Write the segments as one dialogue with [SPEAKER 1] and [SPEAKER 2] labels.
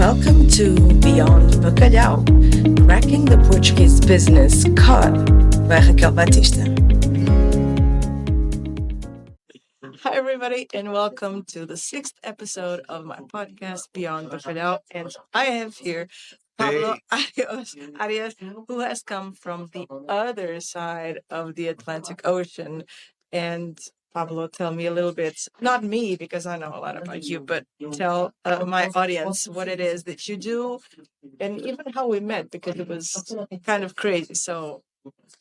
[SPEAKER 1] Welcome to Beyond Bacalhau, Cracking the Portuguese Business Code by Raquel Batista. Hi, everybody, and welcome to the 6th episode of my podcast, Beyond Bacalhau. And I have here Pablo Arias, who has come from the other side of the Atlantic Ocean. And Pablo, tell me a little bit, not me, because I know a lot about you, but tell my audience what it is that you do and even how we met, because it was kind of crazy. So,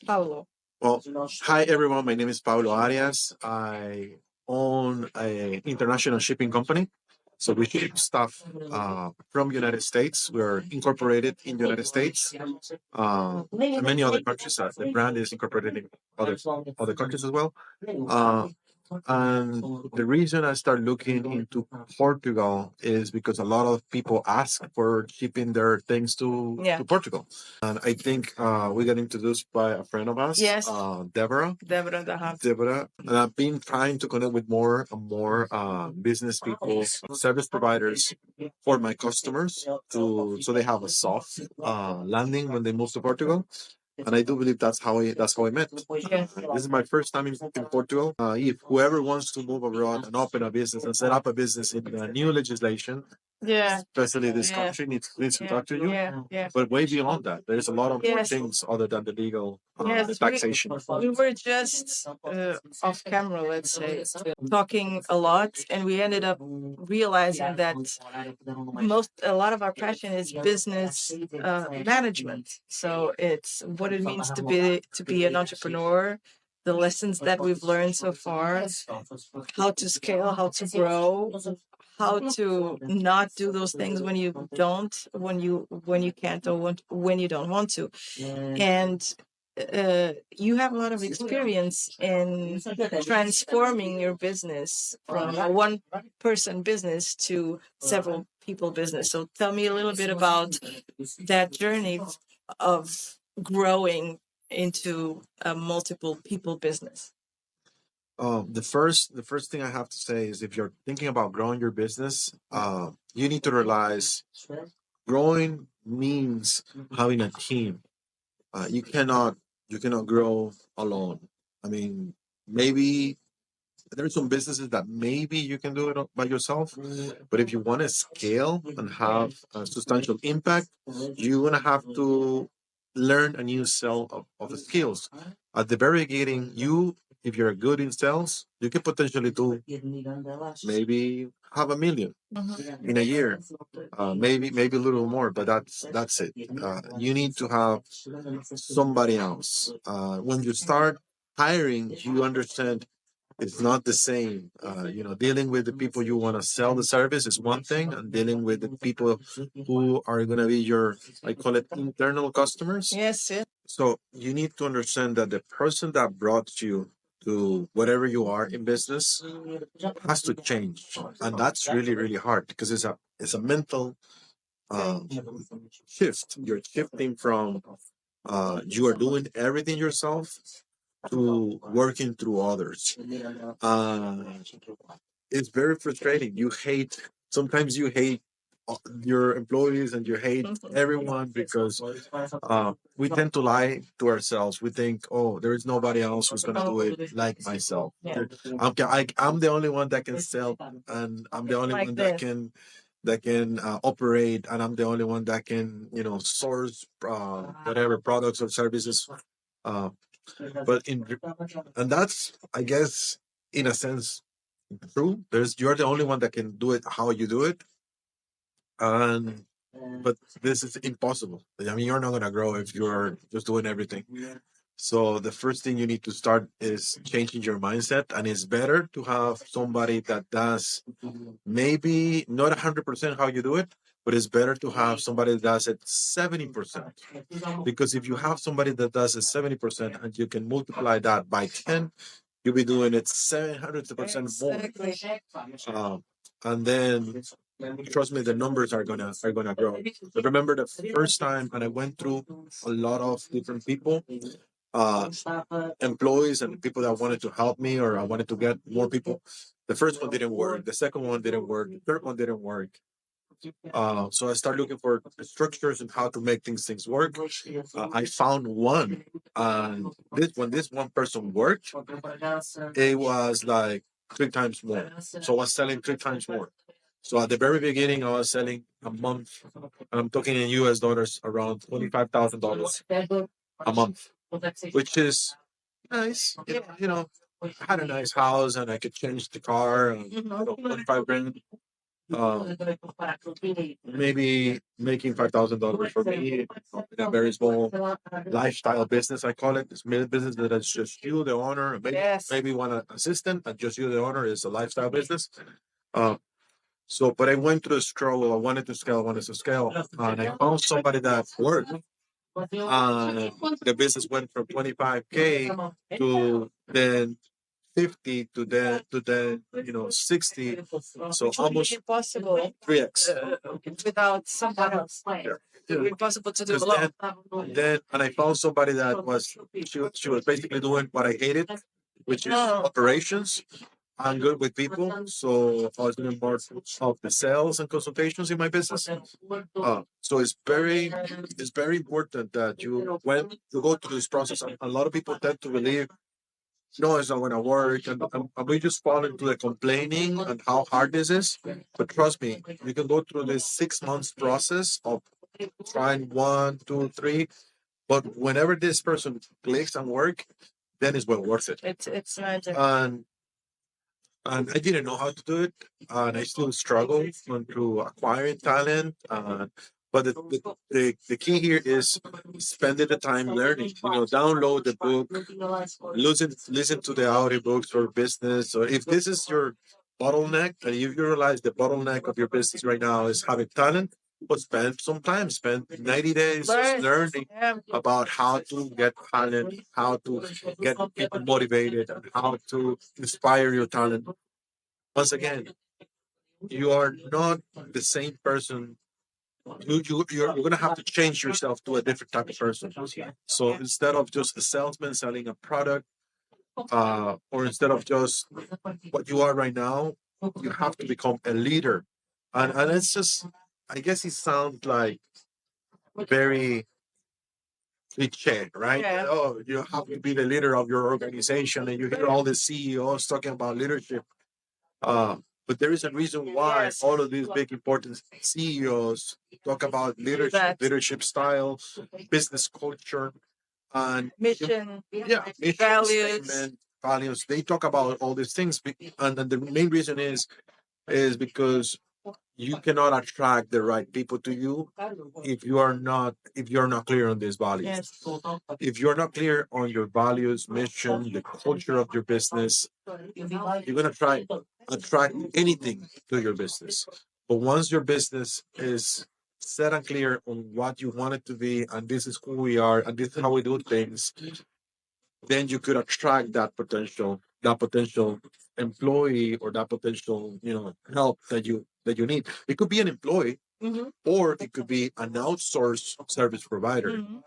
[SPEAKER 1] Pablo.
[SPEAKER 2] Well, hi everyone. My name is Pablo Arias. I own an international shipping company. So we ship stuff from United States. We're incorporated in the United States and many other countries. The brand is incorporated in other countries as well. Uh, and the reason I started looking into Portugal is because a lot of people ask for shipping their things to Portugal. And I think we got introduced by a friend of us,
[SPEAKER 1] Yes.
[SPEAKER 2] Deborah.
[SPEAKER 1] Deborah Dahab.
[SPEAKER 2] Deborah. And I've been trying to connect with more and more business people, service providers for my customers so they have a soft landing when they move to Portugal. And I do believe that's how I met.
[SPEAKER 1] Yes.
[SPEAKER 2] This is my first time in Portugal. If whoever wants to move abroad and open a business and set up a business in the new legislation, especially this country needs to talk to you. But way beyond that, there's a lot of more things other than the legal the taxation.
[SPEAKER 1] We were just off camera, let's say, talking a lot, and we ended up realizing that a lot of our passion is business management. So it's what it means to be an entrepreneur, the lessons that we've learned so far, how to scale, how to grow, how to not do those things when you can't, or when you don't want to. And you have a lot of experience in transforming your business from a one person business to several people business. So tell me a little bit about that journey of growing into a multiple people business.
[SPEAKER 2] The first thing I have to say is if you're thinking about growing your business, you need to realize growing means having a team. You cannot grow alone. I mean, maybe there's some businesses that maybe you can do it by yourself, but if you want to scale and have a substantial impact, you're gonna have to learn a new set of skills. At the very beginning, if you're good in sales, you can potentially do maybe have 1 million in a year, maybe a little more, but that's it. You need to have somebody else. When you start hiring, you understand it's not the same. Dealing with the people you want to sell the service is one thing, and dealing with the people who are going to be your, I call it, internal customers.
[SPEAKER 1] Yes.
[SPEAKER 2] So you need to understand that the person that brought you to whatever you are in business has to change, and that's really really hard because it's a mental um, shift. You're shifting from you are doing everything yourself to working through others. Uh, it's very frustrating. Sometimes you hate your employees and you hate everyone because we tend to lie to ourselves. We think, oh, there is nobody else who's going to do it like myself. I'm the only one that can sell, and I'm the only one that can operate, and I'm the only one that can source whatever products or services. Uh, but and that's, I guess, in a sense true. You're the only one that can do it how you do it, and but this is impossible. I mean, you're not gonna grow if you're just doing everything. So the first thing you need to start is changing your mindset, and it's better to have somebody that does maybe not 100% how you do it, but it's better to have somebody that does it 70%. Because if you have somebody that does it 70% and you can multiply that by 10, you'll be doing it 700% more. And then trust me, the numbers are gonna grow. But remember the first time, and I went through a lot of different people, uh, employees and people that wanted to help me, or I wanted to get more people. The first one didn't work. The second one didn't work. The third one didn't work. So I started looking for structures and how to make things work. I found one, and this when this one person worked, it was like three times more. So I was selling three times more. So at the very beginning, I was selling a month, and I'm talking in US dollars, around $25,000 a month, which is nice. I had a nice house and I could change the car. And, 25 grand. Maybe making $5,000 for me in a very small lifestyle business. I call it this business that is just you, the owner, and maybe one assistant, and just you, the owner, is a lifestyle business. Uh, but I went through the struggle. I wanted to scale, and I found somebody that worked. The business went from 25K to then 50 to then 60. So almost
[SPEAKER 1] Impossible
[SPEAKER 2] 3x.
[SPEAKER 1] without someone else.
[SPEAKER 2] Yeah.
[SPEAKER 1] Impossible to do
[SPEAKER 2] 'Cause
[SPEAKER 1] alone.
[SPEAKER 2] then and I found somebody that she was basically doing what I hated, which is operations. I'm good with people, so I was doing more of the sales and consultations in my business. So it's very important that when you go through this process, a lot of people tend to believe, no, it's not going to work, and we just fall into the complaining and how hard this is. But trust me, you can go through this 6 months process of trying one, two, three. But whenever this person clicks and work, then it's well worth it.
[SPEAKER 1] It's magic.
[SPEAKER 2] And I didn't know how to do it, and I still struggle to acquiring talent. But the key here is spending the time learning. Download the book, listen to the audiobooks for business. Or if this is your bottleneck, and if you realize the bottleneck of your business right now is having talent, but spend some time, spend 90 days learning about how to get talent, how to get people motivated, and how to inspire your talent. Once again, you are not the same person. You're going to have to change yourself to a different type of person. So instead of just a salesman selling a product, or instead of just what you are right now, you have to become a leader. And it's just, I guess it sounds like very cliche, right?
[SPEAKER 1] Yeah.
[SPEAKER 2] Oh, you have to be the leader of your organization, and you hear all the CEOs talking about leadership. Uh, but there is a reason why
[SPEAKER 1] Yes.
[SPEAKER 2] all of these big important CEOs talk about leadership style, business culture, and
[SPEAKER 1] Mission,
[SPEAKER 2] mission
[SPEAKER 1] values.
[SPEAKER 2] statement, values. They talk about all these things, and the main reason is because you cannot attract the right people to you if you're not clear on these values.
[SPEAKER 1] Yes.
[SPEAKER 2] If you're not clear on your values, mission, the culture of your business, you're gonna try attract anything to your business. But once your business is set and clear on what you want it to be, and this is who we are, and this is how we do things, then you could attract that potential employee, or that potential help that you need. It could be an employee,
[SPEAKER 1] Mm-hmm.
[SPEAKER 2] or it could be an outsourced service provider.
[SPEAKER 1] Mm-hmm.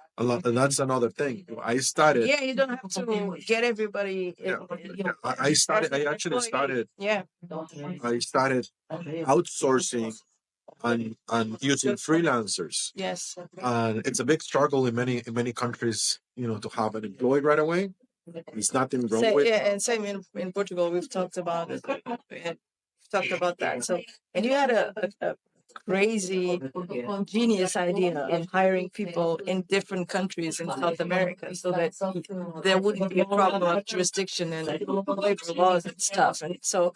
[SPEAKER 2] And that's another thing. I started.
[SPEAKER 1] Yeah, you don't have to get everybody.
[SPEAKER 2] Yeah, I started. I actually started.
[SPEAKER 1] Yeah.
[SPEAKER 2] I started outsourcing and using freelancers.
[SPEAKER 1] Yes.
[SPEAKER 2] And it's a big struggle in many countries, to have an employee right away. There's nothing wrong with.
[SPEAKER 1] Yeah, and same in Portugal. We've talked about it. We've talked about that. So, and you had a crazy, genius idea of hiring people in different countries in South America, so that there wouldn't be a problem of jurisdiction and labor laws and stuff. And so,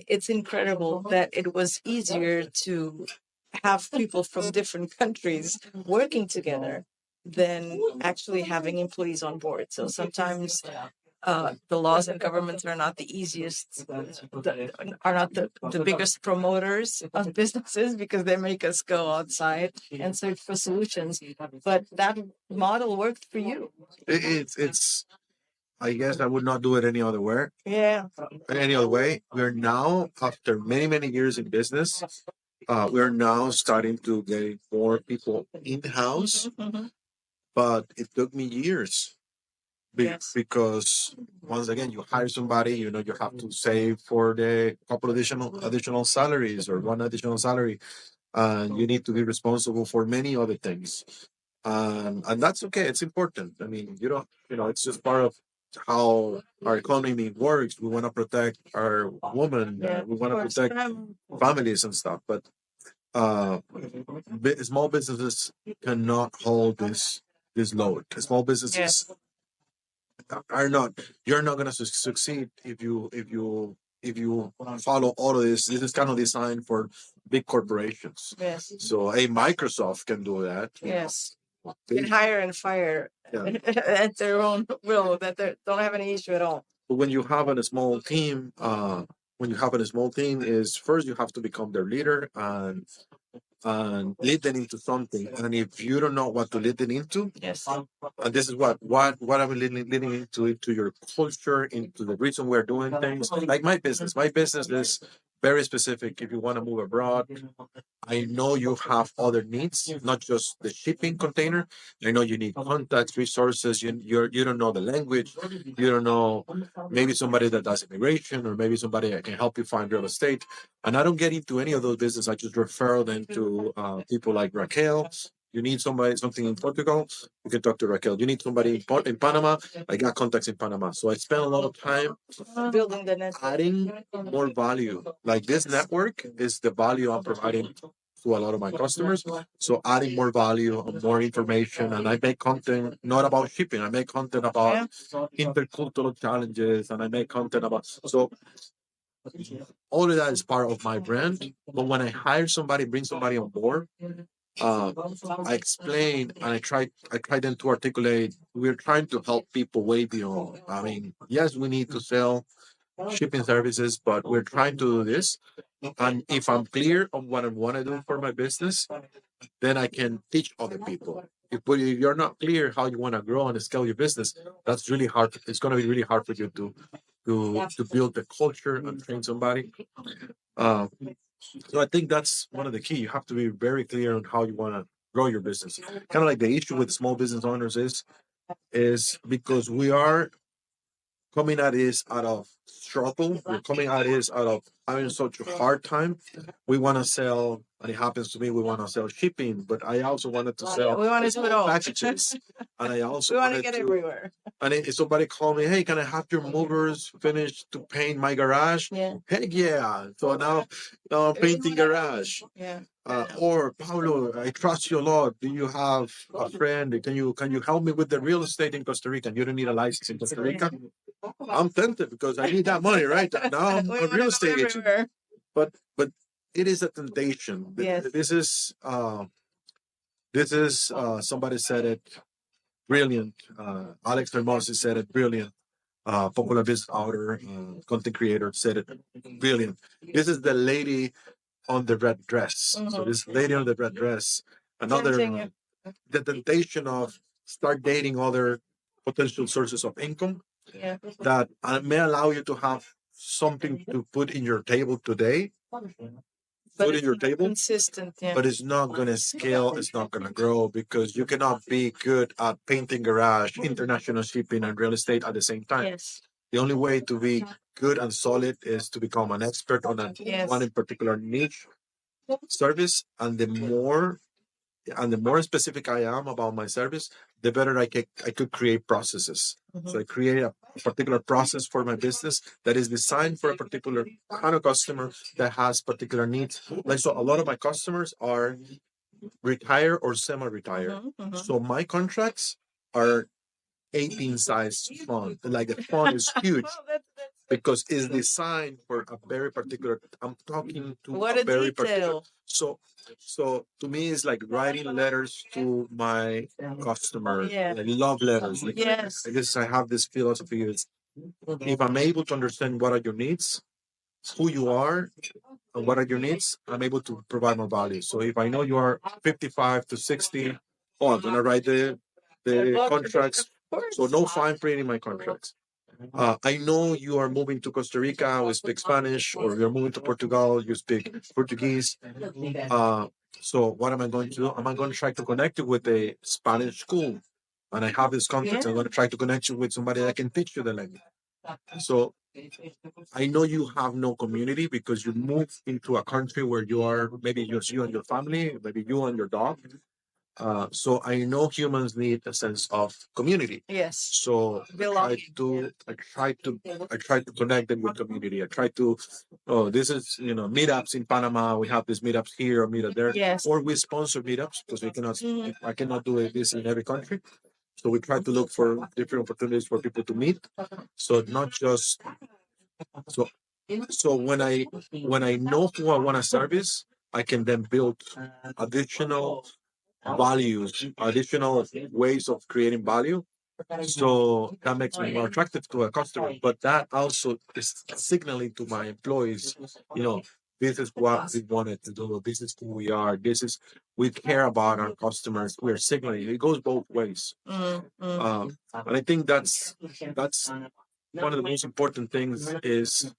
[SPEAKER 1] it's incredible that it was easier to have people from different countries working together than actually having employees on board. So sometimes the laws and governments are not the easiest, are not the biggest promoters of businesses, because they make us go outside and search for solutions. But that model worked for you.
[SPEAKER 2] It's. I guess I would not do it
[SPEAKER 1] Yeah.
[SPEAKER 2] any other way. We're now, after many many years in business, we're now starting to get more people in house.
[SPEAKER 1] Mm-hmm.
[SPEAKER 2] But it took me years.
[SPEAKER 1] Yes.
[SPEAKER 2] Because once again, you hire somebody, you have to save for the couple additional salaries, or one additional salary. and you need to be responsible for many other things. And that's okay. It's important. I mean, you don't, it's just part of how our economy works. We want to protect our women.
[SPEAKER 1] Yeah,
[SPEAKER 2] We
[SPEAKER 1] of
[SPEAKER 2] want to
[SPEAKER 1] course.
[SPEAKER 2] protect families and stuff. But uh, small businesses cannot hold this load. Small
[SPEAKER 1] Yes.
[SPEAKER 2] businesses are not. You're not gonna succeed if you follow all of this. This is kind of designed for big corporations.
[SPEAKER 1] Yes.
[SPEAKER 2] So a Microsoft can do that.
[SPEAKER 1] Yes.
[SPEAKER 2] They,
[SPEAKER 1] Can hire and fire
[SPEAKER 2] yeah.
[SPEAKER 1] at their own will, that they don't have any issue at all.
[SPEAKER 2] But when you have a small team, is first you have to become their leader and lead them into something. And if you don't know what to lead them into,
[SPEAKER 1] Yes.
[SPEAKER 2] and this is what I'm leading into your culture, into the reason we're doing things. Like my business. My business is very specific. If you want to move abroad, I know you have other needs, not just the shipping container. I know you need contacts, resources. You don't know the language. You don't know maybe somebody that does immigration, or maybe somebody that can help you find real estate. And I don't get into any of those business. I just refer them to people like Raquel. You need something in Portugal, you can talk to Raquel. You need somebody in Panama, I got contacts in Panama. So I spend a lot of time
[SPEAKER 1] Building the network.
[SPEAKER 2] adding more value. Like this network is the value I'm providing to a lot of my customers. So adding more value, more information, and I make content not about shipping. I make content about intercultural challenges, and I make content about so all of that is part of my brand. But when I hire somebody, bring somebody on board, uh, I explain and I try them to articulate. We're trying to help people way beyond. I mean, yes, we need to sell shipping services, but we're trying to do this. And if I'm clear on what I want to do for my business, then I can teach other people. If you're not clear how you want to grow and scale your business, that's really hard. It's going to be really hard for you to build the culture and train somebody. Uh, so I think that's one of the key. You have to be very clear on how you want to grow your business. Kind of like the issue with small business owners is because we are coming at this out of struggle. We're coming at this out of having such a hard time. We want to sell, and it happens to me, we want to sell shipping, but I also wanted to sell
[SPEAKER 1] We want to do it all.
[SPEAKER 2] packages. And I also
[SPEAKER 1] We want to
[SPEAKER 2] wanted
[SPEAKER 1] get
[SPEAKER 2] to,
[SPEAKER 1] everywhere.
[SPEAKER 2] and if somebody called me, hey, can I have your movers finished to paint my garage?
[SPEAKER 1] Yeah.
[SPEAKER 2] Heck yeah. So now I'm painting garage.
[SPEAKER 1] Yeah.
[SPEAKER 2] Or Pablo, I trust you a lot. Do you have a friend? Can you help me with the real estate in Costa Rica? You don't need a license in Costa Rica. I'm tempted because I need that money, right? Now I'm
[SPEAKER 1] We
[SPEAKER 2] a
[SPEAKER 1] want to
[SPEAKER 2] real
[SPEAKER 1] go
[SPEAKER 2] estate agent.
[SPEAKER 1] everywhere.
[SPEAKER 2] But it is a temptation.
[SPEAKER 1] Yes.
[SPEAKER 2] This is somebody said it brilliant. Alex Hermosi said it brilliant. Popular business author, content creator said it brilliant. This is the lady on the red dress. So this lady on the red dress, another
[SPEAKER 1] Tempting.
[SPEAKER 2] the temptation of start dating other potential sources of income
[SPEAKER 1] Yeah.
[SPEAKER 2] that may allow you to have something to put in your table today,
[SPEAKER 1] But
[SPEAKER 2] put in
[SPEAKER 1] it's
[SPEAKER 2] your
[SPEAKER 1] not
[SPEAKER 2] table,
[SPEAKER 1] consistent. Yeah.
[SPEAKER 2] but it's not going to scale, it's not going to grow because you cannot be good at painting garage, international shipping, and real estate at the same time.
[SPEAKER 1] Yes.
[SPEAKER 2] The only way to be good and solid is to become an expert on
[SPEAKER 1] Yes.
[SPEAKER 2] one in particular niche service, and the more specific I am about my service, the better I could create processes. So I create a particular process for my business that is designed for a particular kind of customer that has particular needs. Like so, a lot of my customers are retired or semi-retired. So my contracts are 18 size font. Like the font is huge because it's designed for a very particular. I'm talking to
[SPEAKER 1] What
[SPEAKER 2] a
[SPEAKER 1] a
[SPEAKER 2] very particular.
[SPEAKER 1] detail.
[SPEAKER 2] So to me, it's like writing letters to my customer.
[SPEAKER 1] Yeah.
[SPEAKER 2] Like love letters. Like,
[SPEAKER 1] Yes.
[SPEAKER 2] I guess I have this philosophy: is if I'm able to understand what are your needs, who you are, and what are your needs, I'm able to provide more value. So if I know you are 55 to 60, oh, I'm gonna write the contracts. So no fine print in my contracts. I know you are moving to Costa Rica, we speak Spanish, or you're moving to Portugal, you speak Portuguese. Uh, so what am I going to do? Am I going to try to connect you with a Spanish school? And I have this contact. I'm going to try to connect you with somebody that can teach you the language. So I know you have no community because you move into a country where you are maybe just you and your family, maybe you and your dog. So I know humans need a sense of community.
[SPEAKER 1] Yes.
[SPEAKER 2] So I try to connect them with community. I try to, oh, this is meetups in Panama. We have these meetups here or meetup there,
[SPEAKER 1] Yes.
[SPEAKER 2] or we sponsor meetups because we cannot.
[SPEAKER 1] Mhm.
[SPEAKER 2] I cannot do this in every country. So we try to look for different opportunities for people to meet. So not just so so when I know who I want to service, I can then build additional values, additional ways of creating value. So that makes me more attractive to a customer. But that also is signaling to my employees, you know, this is what we wanted to do. This is who we are. This is we care about our customers. We're signaling. It goes both ways. And I think that's one of the most important things is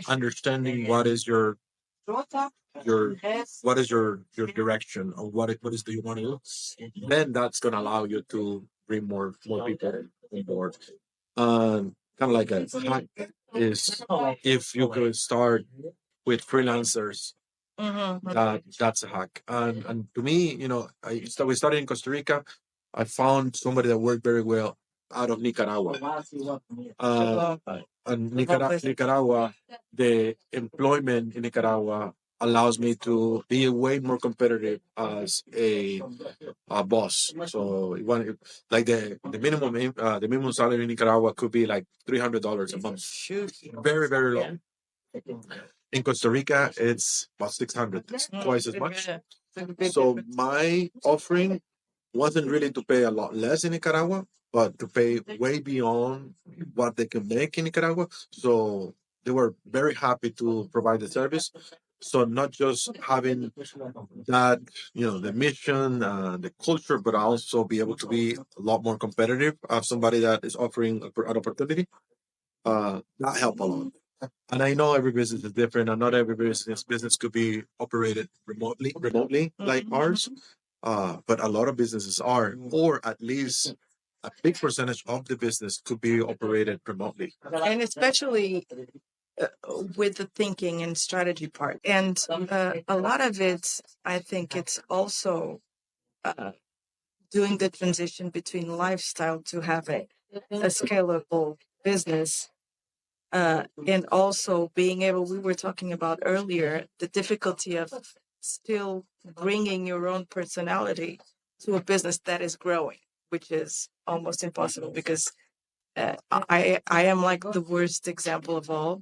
[SPEAKER 2] understanding your what is your direction or what is do you want to do, then that's going to allow you to bring more people on board. Kind of like a hack is if you could start with freelancers, that's a hack. And to me, we started in Costa Rica. I found somebody that worked very well out of Nicaragua. Uh, and Nicaragua, the employment in Nicaragua allows me to be way more competitive as a boss. So like the minimum salary in Nicaragua could be like $300 a month. Very very low. In Costa Rica, it's about 600, twice as much. So my offering wasn't really to pay a lot less in Nicaragua, but to pay way beyond what they can make in Nicaragua. So they were very happy to provide the service. So not just having that, the mission, the culture, but also be able to be a lot more competitive of somebody that is offering an opportunity. That helped a lot. And I know every business is different, and not every business could be operated remotely like ours. But a lot of businesses are, or at least a big percentage of the business could be operated remotely.
[SPEAKER 1] And especially uh, with the thinking and strategy part. And a lot of it, I think it's also uh, doing the transition between lifestyle to having a scalable business. And also being able, we were talking about earlier, the difficulty of still bringing your own personality to a business that is growing, which is almost impossible because I am like the worst example of all,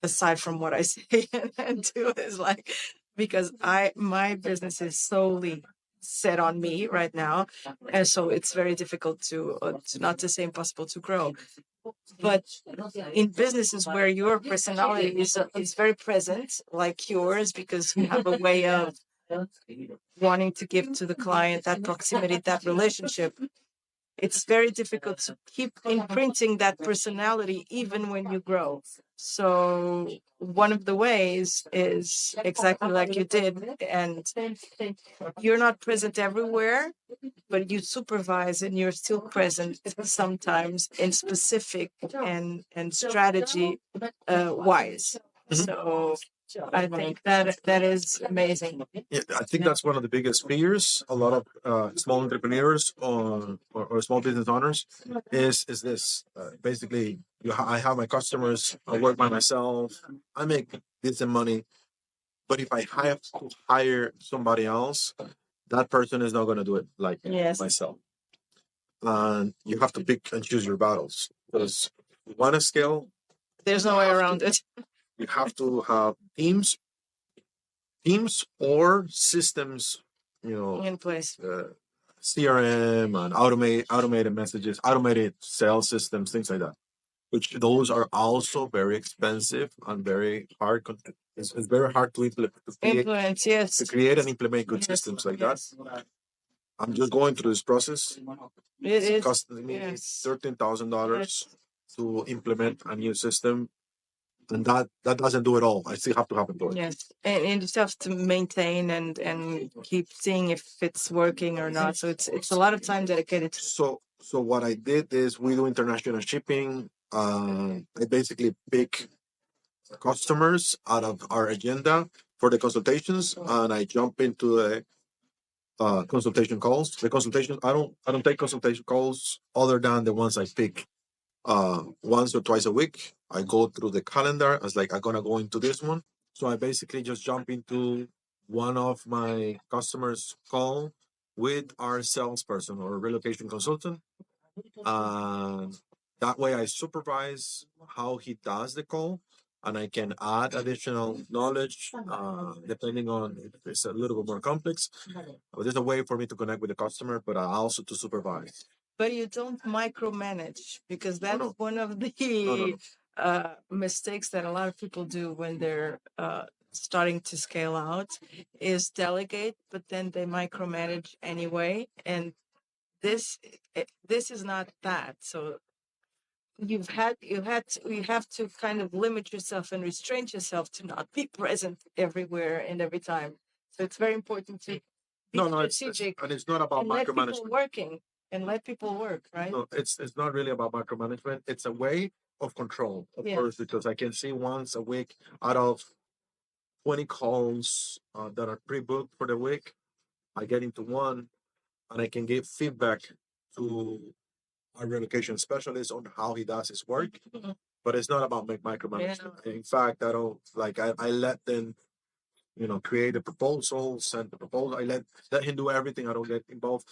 [SPEAKER 1] aside from what I say and do is like because my business is solely set on me right now, and so it's very difficult to not to say impossible to grow. But in businesses where your personality is very present, like yours, because you have a way of wanting to give to the client that proximity, that relationship, it's very difficult to keep imprinting that personality even when you grow. So one of the ways is exactly like you did, and you're not present everywhere, but you supervise and you're still present sometimes in specific and strategy wise. So I think that is amazing.
[SPEAKER 2] Yeah, I think that's one of the biggest fears. A lot of small entrepreneurs or small business owners is this. Basically, I have my customers. I work by myself. I make decent money, but if I have to hire somebody else, that person is not going to do it like
[SPEAKER 1] Yes.
[SPEAKER 2] myself. And you have to pick and choose your battles because you want to scale.
[SPEAKER 1] There's no way around it.
[SPEAKER 2] You have to have teams or systems,
[SPEAKER 1] In place.
[SPEAKER 2] CRM and automated messages, automated sales systems, things like that. Which those are also very expensive and very hard. It's very hard to implement,
[SPEAKER 1] Influence, yes.
[SPEAKER 2] to create and implement good systems like that. I'm just going through this process.
[SPEAKER 1] It
[SPEAKER 2] It's
[SPEAKER 1] is.
[SPEAKER 2] costing me
[SPEAKER 1] Yes.
[SPEAKER 2] $13,000 to implement a new system, and that doesn't do it all. I still have to have employees.
[SPEAKER 1] Yes, and you still have to maintain and keep seeing if it's working or not. So it's a lot of time dedicated to.
[SPEAKER 2] So what I did is we do international shipping. I basically pick customers out of our agenda for the consultations, and I jump into the consultation calls. The consultation, I don't take consultation calls other than the ones I pick once or twice a week. I go through the calendar. I was like, I'm gonna go into this one. So I basically just jump into one of my customers' call with our salesperson or relocation consultant. And that way I supervise how he does the call, and I can add additional knowledge depending on if it's a little bit more complex. But there's a way for me to connect with the customer, but also to supervise.
[SPEAKER 1] But you don't micromanage, because
[SPEAKER 2] No,
[SPEAKER 1] that's
[SPEAKER 2] no,
[SPEAKER 1] one of
[SPEAKER 2] no, no,
[SPEAKER 1] the
[SPEAKER 2] no.
[SPEAKER 1] mistakes that a lot of people do when they're starting to scale out, is delegate, but then they micromanage anyway. And this this is not that. So you have to kind of limit yourself and restrain yourself to not be present everywhere and every time. So it's very important to be
[SPEAKER 2] No, no,
[SPEAKER 1] strategic
[SPEAKER 2] and it's not about
[SPEAKER 1] and let people
[SPEAKER 2] micromanagement.
[SPEAKER 1] working and let people work, right?
[SPEAKER 2] No, it's not really about micromanagement. It's a way of control, of
[SPEAKER 1] Yeah.
[SPEAKER 2] course, because I can see once a week out of 20 calls that are pre-booked for the week, I get into one and I can give feedback to our relocation specialist on how he does his work.
[SPEAKER 1] Mhm.
[SPEAKER 2] But it's not about micromanagement. In fact, I don't like I let them, create a proposal, send the proposal. I let him do everything. I don't get involved.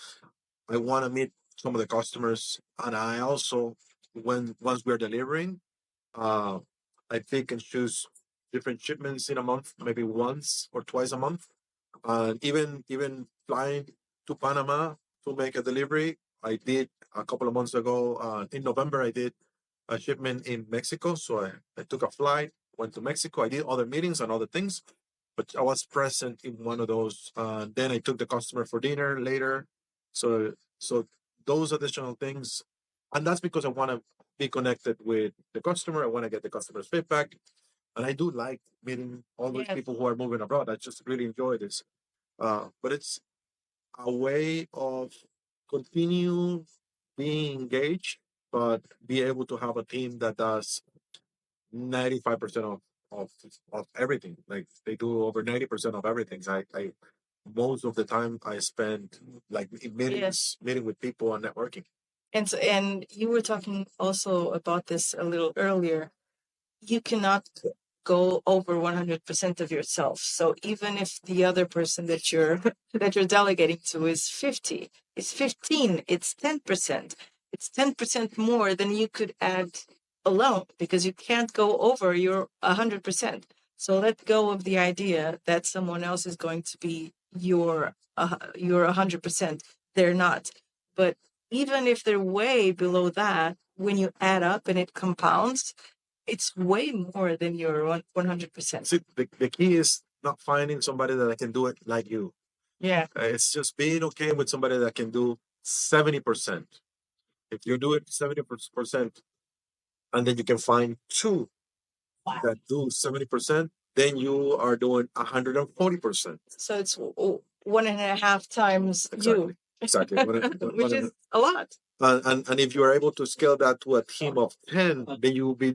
[SPEAKER 2] I want to meet some of the customers, and I also, when once we're delivering, uh, I pick and choose different shipments in a month, maybe once or twice a month, and even flying to Panama to make a delivery. I did a couple of months ago. In November, I did a shipment in Mexico, so I took a flight, went to Mexico. I did other meetings and other things, but I was present in one of those. Then I took the customer for dinner later. So those additional things, and that's because I want to be connected with the customer. I want to get the customer's feedback, and I do like meeting all those
[SPEAKER 1] Yes.
[SPEAKER 2] people who are moving abroad. I just really enjoy this. But it's a way of continue being engaged, but be able to have a team that does 95% of of everything. Like they do over 90% of everything. I most of the time I spend like in meetings,
[SPEAKER 1] Yes.
[SPEAKER 2] meeting with people and networking.
[SPEAKER 1] And so, and you were talking also about this a little earlier. You cannot go over 100% of yourself. So even if the other person that you're that you're delegating to is 50, it's 15, it's 10%. It's 10% more than you could add alone, because you can't go over your 100%. So let go of the idea that someone else is going to be your 100%. They're not. But even if they're way below that, when you add up and it compounds, it's way more than your 100%.
[SPEAKER 2] See, the key is not finding somebody that can do it like you.
[SPEAKER 1] Yeah.
[SPEAKER 2] It's just being okay with somebody that can do 70%. If you do it 70%, and then you can find two that do 70%, then you are doing 140%.
[SPEAKER 1] So it's one and a half times you.
[SPEAKER 2] Exactly.
[SPEAKER 1] Which is a lot.
[SPEAKER 2] And if you are able to scale that to a team of 10, then you'll be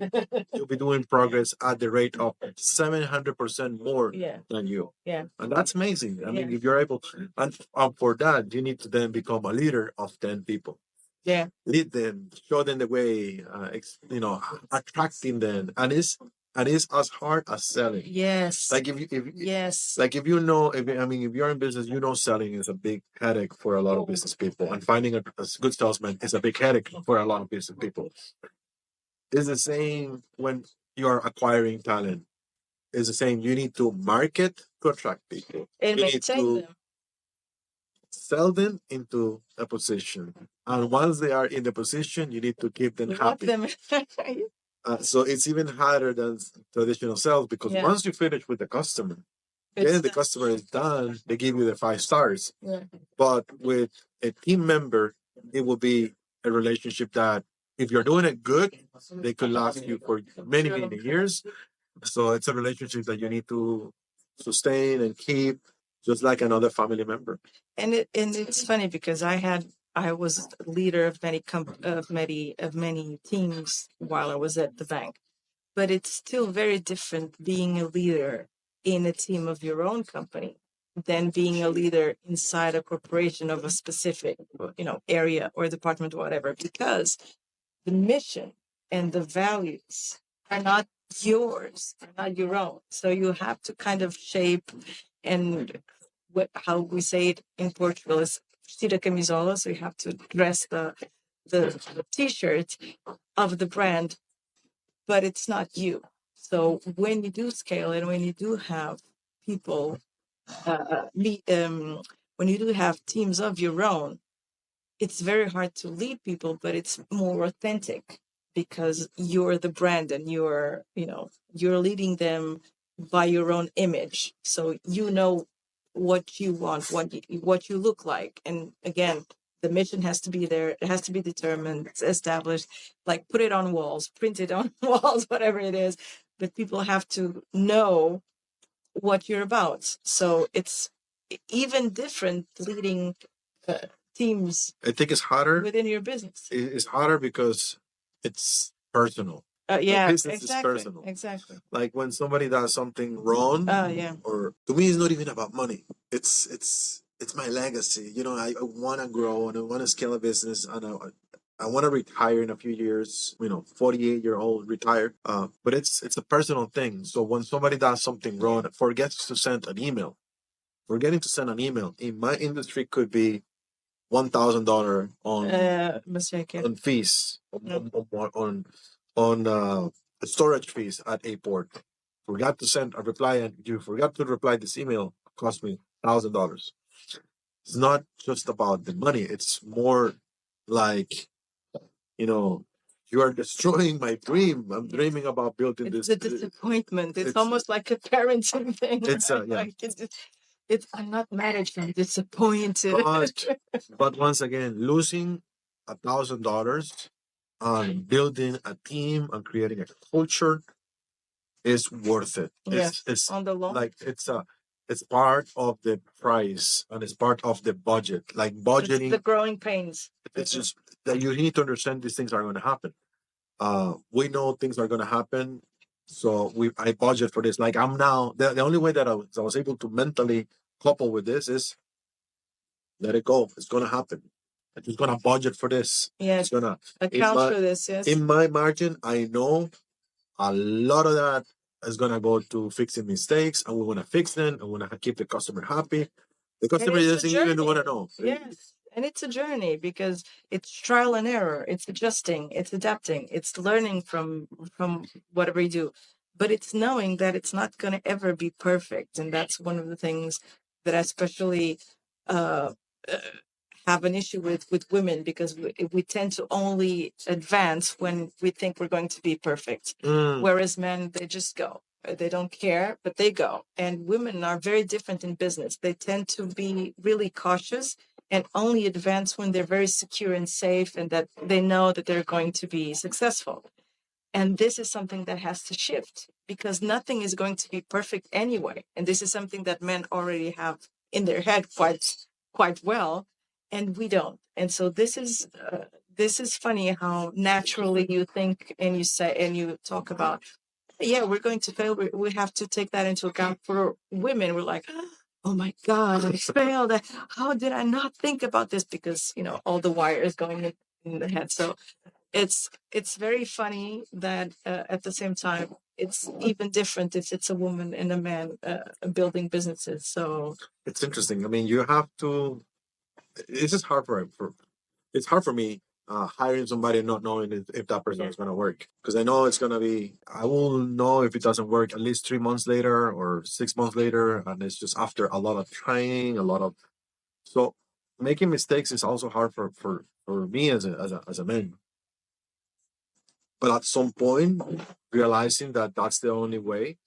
[SPEAKER 2] doing progress at the rate of 700% more
[SPEAKER 1] Yeah.
[SPEAKER 2] than you.
[SPEAKER 1] Yeah.
[SPEAKER 2] And that's amazing. I mean,
[SPEAKER 1] Yeah.
[SPEAKER 2] if you're able, and for that, you need to then become a leader of 10 people.
[SPEAKER 1] Yeah.
[SPEAKER 2] Lead them, show them the way, attracting them, and it's as hard as selling.
[SPEAKER 1] Yes.
[SPEAKER 2] Like if
[SPEAKER 1] Yes.
[SPEAKER 2] like if you know, I mean, if you're in business, you know, selling is a big headache for a lot of business people, and finding a good salesman is a big headache for a lot of business people. It's the same when you're acquiring talent. It's the same. You need to market to attract people.
[SPEAKER 1] And
[SPEAKER 2] You need
[SPEAKER 1] maintain
[SPEAKER 2] to
[SPEAKER 1] them.
[SPEAKER 2] sell them into a position, and once they are in the position, you need to keep them
[SPEAKER 1] Lock
[SPEAKER 2] happy.
[SPEAKER 1] them.
[SPEAKER 2] So it's even harder than traditional sales because
[SPEAKER 1] Yeah.
[SPEAKER 2] once you finish with the customer,
[SPEAKER 1] It's
[SPEAKER 2] then the
[SPEAKER 1] done.
[SPEAKER 2] customer is done. They give you the 5 stars.
[SPEAKER 1] Yeah.
[SPEAKER 2] But with a team member, it will be a relationship that if you're doing it good, they could last you for many, many years. So it's a relationship that you need to sustain and keep, just like another family member.
[SPEAKER 1] And it's funny because I had I was leader of many teams while I was at the bank. But it's still very different being a leader in a team of your own company than being a leader inside a corporation of a specific, area or department or whatever, because the mission and the values are not yours, are not your own. So you have to kind of shape, and how we say it in Portugal is vestir a camisola. So you have to dress the t-shirt of the brand, but it's not you. So when you do scale and when you do have people, when you do have teams of your own, it's very hard to lead people, but it's more authentic because you're the brand and you're leading them by your own image. So you know what you want, what you look like. And again, the mission has to be there. It has to be determined, it's established, like put it on walls, print it on walls, whatever it is. But people have to know what you're about. So it's even different leading uh, teams
[SPEAKER 2] I think it's harder.
[SPEAKER 1] within your business.
[SPEAKER 2] It's harder because it's personal.
[SPEAKER 1] Yeah,
[SPEAKER 2] Business is
[SPEAKER 1] exactly,
[SPEAKER 2] personal.
[SPEAKER 1] exactly.
[SPEAKER 2] Like when somebody does something wrong,
[SPEAKER 1] Yeah,
[SPEAKER 2] or to me, it's not even about money. It's my legacy. I want to grow and I want to scale a business, and I want to retire in a few years. 48-year-old retire. But it's a personal thing. So when somebody does something wrong, forgets to send an email, forgetting to send an email in my industry could be $1,000
[SPEAKER 1] mistake.
[SPEAKER 2] on fees, on storage fees at a port. Forgot to send a reply, and you forgot to reply this email. Cost me $1,000. It's not just about the money. It's more like, you know, you are destroying my dream. I'm dreaming about building
[SPEAKER 1] It's
[SPEAKER 2] this.
[SPEAKER 1] the disappointment. It's
[SPEAKER 2] It's
[SPEAKER 1] almost like a parenting thing.
[SPEAKER 2] it's
[SPEAKER 1] Right?
[SPEAKER 2] yeah.
[SPEAKER 1] Like it's I'm not managed. I'm disappointed.
[SPEAKER 2] But once again, losing $1,000 on building a team and creating a culture is worth it.
[SPEAKER 1] Yes,
[SPEAKER 2] It's
[SPEAKER 1] on the long.
[SPEAKER 2] like it's part of the price and it's part of the budget. Like
[SPEAKER 1] It's the
[SPEAKER 2] budgeting,
[SPEAKER 1] growing pains.
[SPEAKER 2] it's just that you need to understand these things are going to happen. We know things are going to happen, so I budget for this. Like I'm now the only way that I was able to mentally couple with this is let it go. It's going to happen. I'm just going to budget for this.
[SPEAKER 1] Yes,
[SPEAKER 2] It's gonna
[SPEAKER 1] account for this. Yes,
[SPEAKER 2] in my margin. I know a lot of that is gonna go to fixing mistakes, and we want to fix them, and we want to keep the customer happy. The
[SPEAKER 1] and
[SPEAKER 2] customer
[SPEAKER 1] it's a
[SPEAKER 2] doesn't even want to
[SPEAKER 1] journey.
[SPEAKER 2] know.
[SPEAKER 1] Yes, and it's a journey because it's trial and error. It's adjusting. It's adapting. It's learning from whatever you do, but it's knowing that it's not going to ever be perfect, and that's one of the things that I especially uh, uh, have an issue with women because we tend to only advance when we think we're going to be perfect, whereas men they just go. They don't care, but they go. And women are very different in business. They tend to be really cautious and only advance when they're very secure and safe and that they know that they're going to be successful. And this is something that has to shift because nothing is going to be perfect anyway. And this is something that men already have in their head quite well, and we don't. And so this is funny how naturally you think and you say and you talk about, yeah, we're going to fail. We have to take that into account. For women, we're like, oh my God, I failed. How did I not think about this? Because all the wires going in the head. So it's very funny that at the same time it's even different if it's a woman and a man building businesses. So
[SPEAKER 2] It's interesting. I mean, you have to. It's just hard it's hard for me hiring somebody and not knowing if that person is going to work, because I know it's going to be. I will know if it doesn't work at least 3 months later or 6 months later, and it's just after a lot of training, a lot of so making mistakes is also hard for me as a man. But at some point, realizing that that's the only way,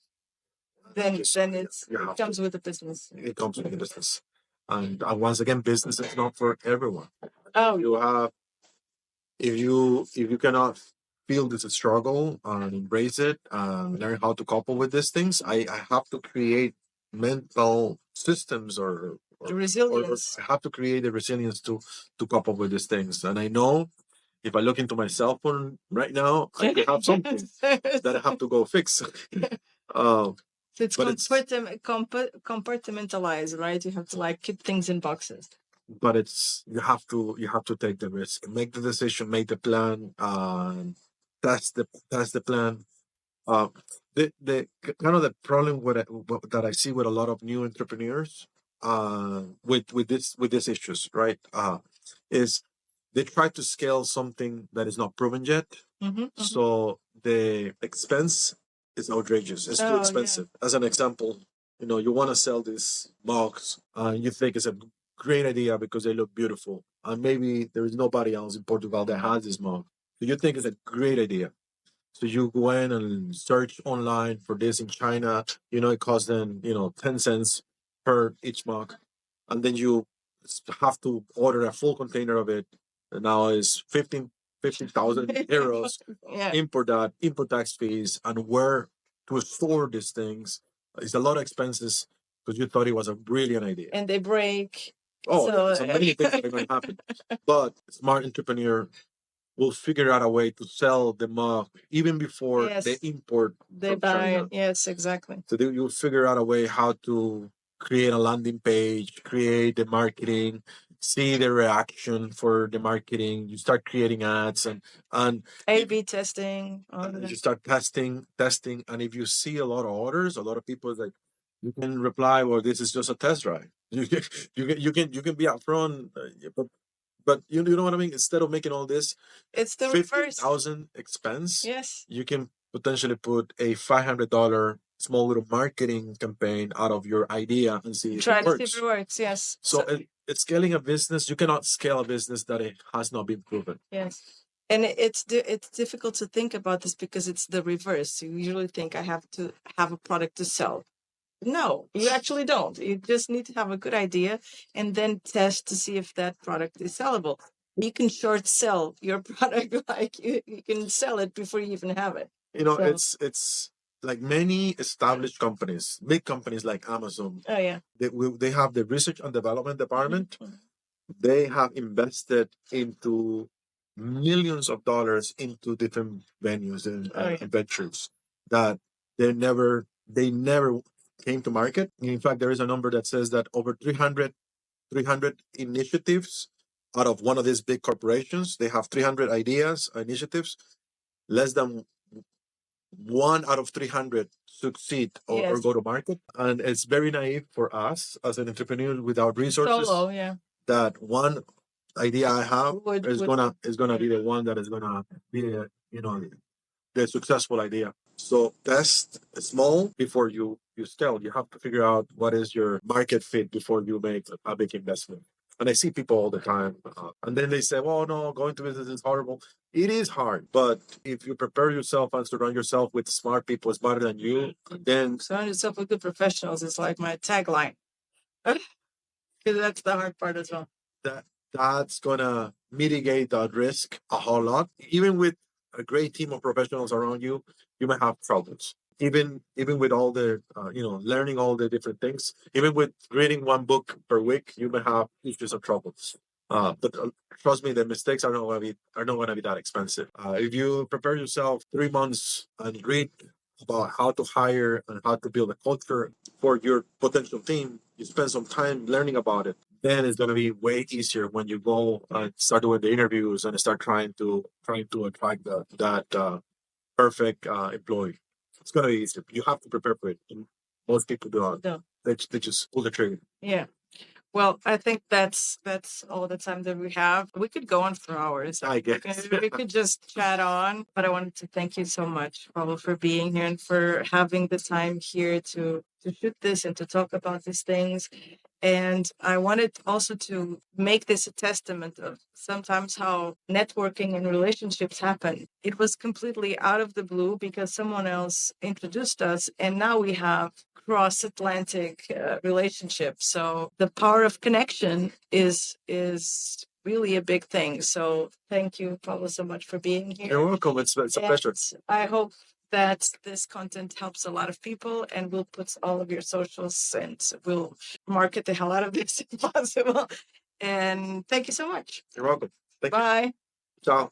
[SPEAKER 1] then
[SPEAKER 2] you
[SPEAKER 1] it
[SPEAKER 2] have
[SPEAKER 1] comes
[SPEAKER 2] to.
[SPEAKER 1] with the business.
[SPEAKER 2] It comes with the business, and once again, business is not for everyone.
[SPEAKER 1] Oh,
[SPEAKER 2] You have if you cannot feel this struggle and embrace it and learn how to couple with these things, I have to create mental systems or
[SPEAKER 1] The resilience.
[SPEAKER 2] I have to create the resilience to cope up with these things. And I know if I look into my cell phone right now, I could have something that I have to go fix. uh,
[SPEAKER 1] So it's
[SPEAKER 2] but it's
[SPEAKER 1] compartmentalized, right? You have to like keep things in boxes.
[SPEAKER 2] but it's you have to take the risk, make the decision, make the plan, that's the plan. uh kind of the problem that I see with a lot of new entrepreneurs, with these issues, right, is they try to scale something that is not proven yet. So the expense is outrageous, it's too expensive. As an example, you want to sell these mugs, and you think it's a great idea because they look beautiful, and maybe there is nobody else in Portugal that has this mug, so you think it's a great idea. So you go in and search online for this in China. It costs them, 10 cents per each mug. And then you have to order a full container of it. And now it's 15,000 euros. Yeah. Import tax fees, and where to store these things. It's a lot of expenses because you thought it was a brilliant idea. And they break. Oh, so many things that are going to happen. But smart entrepreneur will figure out a way to sell the mug even before they Yes. import They from buy China. It. Yes, exactly. So you'll figure out a way how to create a landing page, create the marketing, see the reaction for the marketing. You start creating ads, and A/B testing. All of you that. Start testing, and if you see a lot of orders, a lot of people like, you can reply, "Well, this is just a test drive." You can be upfront, but you know what I mean. Instead of making all this It's the reverse. 50,000 expense, Yes. you can potentially put a $500 small little marketing campaign out of your idea and see if Try it to see if works. It works. Yes. So it's scaling a business. You cannot scale a business that it has not been proven. Yes. And it's difficult to think about this because it's the reverse. You usually think I have to have a product to sell. No, you actually don't. You just need to have a good idea and then test to see if that product is sellable. You can short sell your product, like you can sell it before you even have it. So, it's like many established companies, big companies like Amazon. Oh yeah. They have the research and development department. Mhm. They have invested into millions of dollars into different venues and Oh yeah. ventures that they never came to market. In fact, there is a number that says that over 300 initiatives out of one of these big corporations, they have 300 ideas, initiatives. Less than one out of 300 succeed or Yes. go to market. And it's very naive for us as an entrepreneur without resources Solo, yeah. that one idea I have is gonna be the one that is gonna be the successful idea. So test small before you scale. You have to figure out what is your market fit before you make a big investment. And I see people all the time, and then they say, "Well, no, going to business is horrible." It is hard, but if you prepare yourself and surround yourself with smart people smarter than you, then surround yourself with good professionals is like my tagline. Because that's the hard part as well. That's gonna mitigate that risk a whole lot. Even with a great team of professionals around you, you might have problems. Even with all the learning all the different things, even with reading one book per week, you may have issues and troubles. But trust me, the mistakes are not gonna be that expensive. If you prepare yourself 3 months and read about how to hire and how to build a culture for your potential team, you spend some time learning about it, then it's going to be way easier when you go and start doing the interviews and start trying to attract that perfect employee. It's going to be easier. You have to prepare for it. And most people do not. No. They just pull the trigger. Yeah. Well, I think that's all the time that we have. We could go on for hours. I guess. We could just chat on, but I wanted to thank you so much, Pablo, for being here and for having the time here to shoot this and to talk about these things. And I wanted also to make this a testament of sometimes how networking and relationships happen. It was completely out of the blue because someone else introduced us, and now we have cross-Atlantic relationships. So the power of connection is really a big thing. So thank you, Pablo, so much for being here. You're welcome. It's a pleasure. I hope
[SPEAKER 1] that this content helps a lot of people, and we'll put all of your socials and we'll market the hell out of this if possible. And thank you so much.
[SPEAKER 2] You're welcome. Thank you.
[SPEAKER 1] Bye.
[SPEAKER 2] Ciao.